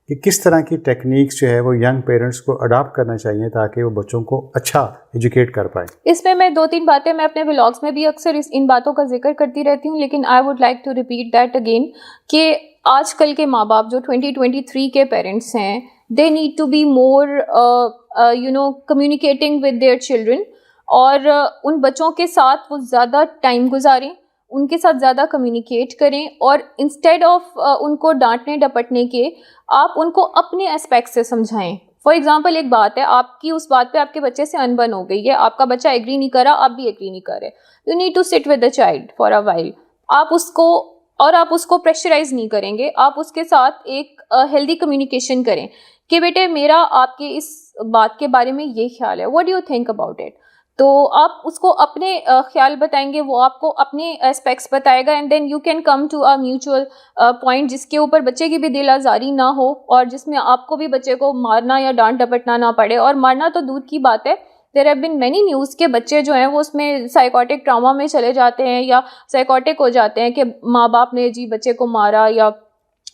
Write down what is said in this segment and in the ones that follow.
कि किस तरह की टेक्निक्स जो है वो यंग पेरेंट्स को अडॉप्ट करना चाहिए ताकि वो बच्चों को अच्छा एजुकेट कर पाए? इसमें मैं 2-3 बातें मैं अपने व्लॉग्स में भी अक्सर इन बातों का जिक्र करती रहती हूँ, लेकिन I would like to repeat that again कि आजकल के माँ बाप जो 2023 के पेरेंट्स हैं, they need to be more communicating with their children, और उन बच्चों के साथ वो ज़्यादा टाइम गुजारें, उनके साथ ज़्यादा कम्युनिकेट करें, और इंस्टेड ऑफ उनको डांटने डपटने के आप उनको अपने एस्पेक्ट से समझाएं। फॉर एग्जाम्पल, एक बात है, आपकी उस बात पे आपके बच्चे से अनबन हो गई है, आपका बच्चा एग्री नहीं कर रहा, आप भी एग्री नहीं कर रहे, you need to sit with the child for a while. आप उसको प्रेशराइज नहीं करेंगे, आप उसके साथ एक हेल्दी कम्युनिकेशन करें कि बेटे मेरा आपके इस बात के बारे में ये ख्याल है, what do you think about it. तो आप उसको अपने ख्याल बताएंगे, वो आपको अपने एस्पेक्ट्स बताएगा, and then you can come to a mutual point जिसके ऊपर बच्चे की भी दिल आज़ारी ना हो, और जिसमें आपको भी बच्चे को मारना या डांट डपटना ना पड़े। और मारना तो दूर की बात है, there have been many news के बच्चे जो हैं वो उसमें साइकोटिक ट्रामा में चले जाते हैं या साइकोटिक हो जाते हैं कि माँ बाप ने जी बच्चे को मारा या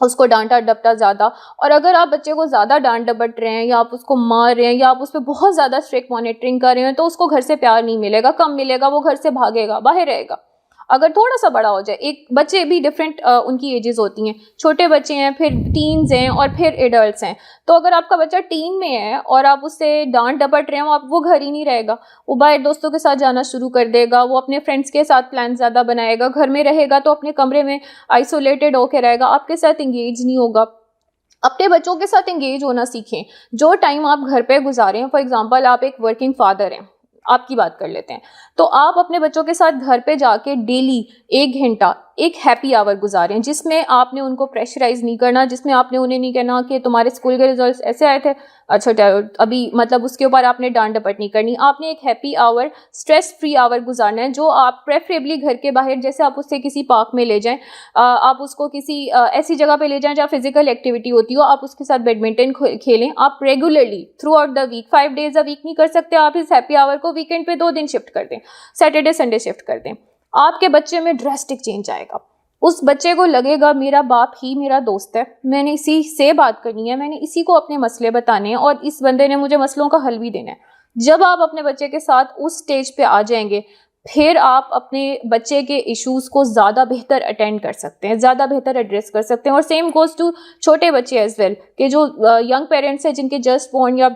उसको डांटा डपटा ज़्यादा। और अगर आप बच्चे को ज़्यादा डांट डपट रहे हैं या आप उसको मार रहे हैं या आप उस पर बहुत ज़्यादा स्ट्रिक्ट मॉनिटरिंग कर रहे हैं, तो उसको घर से प्यार नहीं मिलेगा, कम मिलेगा, वो घर से भागेगा, बाहर रहेगा। अगर थोड़ा सा बड़ा हो जाए, एक बच्चे भी डिफरेंट उनकी एजेस होती हैं, छोटे बच्चे हैं, फिर टीन्स हैं और फिर एडल्ट्स हैं। तो अगर आपका बच्चा टीन में है और आप उससे डांट डपट रहे हो, वो घर ही नहीं रहेगा, वो बाहर दोस्तों के साथ जाना शुरू कर देगा, वो अपने फ्रेंड्स के साथ प्लान ज़्यादा बनाएगा, घर में रहेगा तो अपने कमरे में आइसोलेटेड होकर रहेगा, आपके साथ इंगेज नहीं होगा। अपने बच्चों के साथ इंगेज होना सीखें। जो टाइम आप घर पे गुजारें, फॉर एग्जांपल आप एक वर्किंग फादर हैं, आपकी बात कर लेते हैं, तो आप अपने बच्चों के साथ घर पे जाके डेली 1 घंटा एक हैप्पी आवर गुजारें, जिसमें आपने उनको प्रेशराइज नहीं करना, जिसमें आपने उन्हें नहीं कहना कि तुम्हारे स्कूल के रिजल्ट्स ऐसे आए थे, अच्छा अभी मतलब उसके ऊपर आपने डांट डपट नहीं करनी। आपने एक happy hour, stress free hour गुजारना है, जो आप प्रेफरेबली घर के बाहर, जैसे आप उससे किसी पार्क में ले जाएं, आप उसको किसी ऐसी जगह पे ले जाएं जहाँ फिजिकल एक्टिविटी होती हो, आप उसके साथ बैडमिंटन खेलें। आप regularly throughout the week, 5 days a week नहीं कर सकते, आप इस हैप्पी आवर को वीकेंड पे 2 दिन शिफ्ट कर दें, सैटरडे संडे शिफ्ट कर दें। आपके बच्चे में ड्रास्टिक चेंज आएगा। उस बच्चे को लगेगा मेरा बाप ही मेरा दोस्त है, मैंने इसी से बात करनी है, मैंने इसी को अपने मसले बताने हैं और इस बंदे ने मुझे मसलों का हल भी देना है। जब आप अपने बच्चे के साथ उस स्टेज पे आ जाएंगे, फिर आप अपने बच्चे के इश्यूज को ज़्यादा बेहतर अटेंड कर सकते हैं, ज़्यादा बेहतर एड्रेस कर सकते हैं। और सेम गोज टू छोटे बच्चे एज वेल, कि जो यंग पेरेंट्स हैं जिनके जस्ट बोर्न या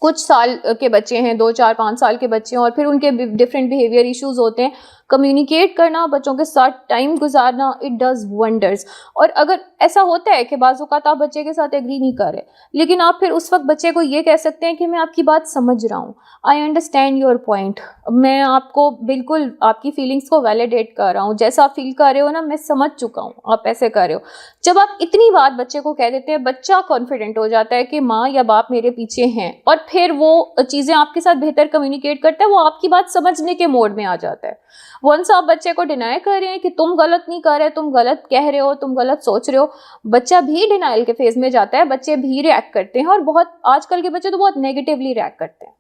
कुछ साल के बच्चे हैं, 2, 4, 5 साल के बच्चे हैं, और फिर उनके डिफरेंट बिहेवियर इश्यूज होते हैं। कम्युनिकेट करना, बच्चों के साथ टाइम गुजारना, इट डज वंडर्स। और अगर ऐसा होता है कि बाज़ औक़ात आप बच्चे के साथ एग्री नहीं कर रहे, लेकिन आप फिर उस वक्त बच्चे को ये कह सकते हैं कि मैं आपकी बात समझ रहा हूँ, आई अंडरस्टैंड योर पॉइंट, मैं आपको बिल्कुल आपकी फीलिंग्स को वैलिडेट कर रहा हूँ, जैसा आप फील कर रहे हो ना मैं समझ चुका हूँ, आप ऐसे कर रहे हो। जब आप इतनी बात बच्चे को कह देते हैं, बच्चा कॉन्फिडेंट हो जाता है कि माँ या बाप मेरे पीछे हैं, और फिर वो चीज़ें आपके साथ बेहतर कम्युनिकेट करता है, वो आपकी बात समझने के मोड में आ जाता है। वंस आप बच्चे को डिनाई कर रहे हैं कि तुम गलत नहीं कर रहे, तुम गलत कह रहे हो, तुम गलत सोच रहे हो, बच्चा भी डिनाइल के फेज में जाता है, बच्चे भी रिएक्ट करते हैं, और बहुत आजकल के बच्चे तो बहुत नेगेटिवली रिएक्ट करते हैं।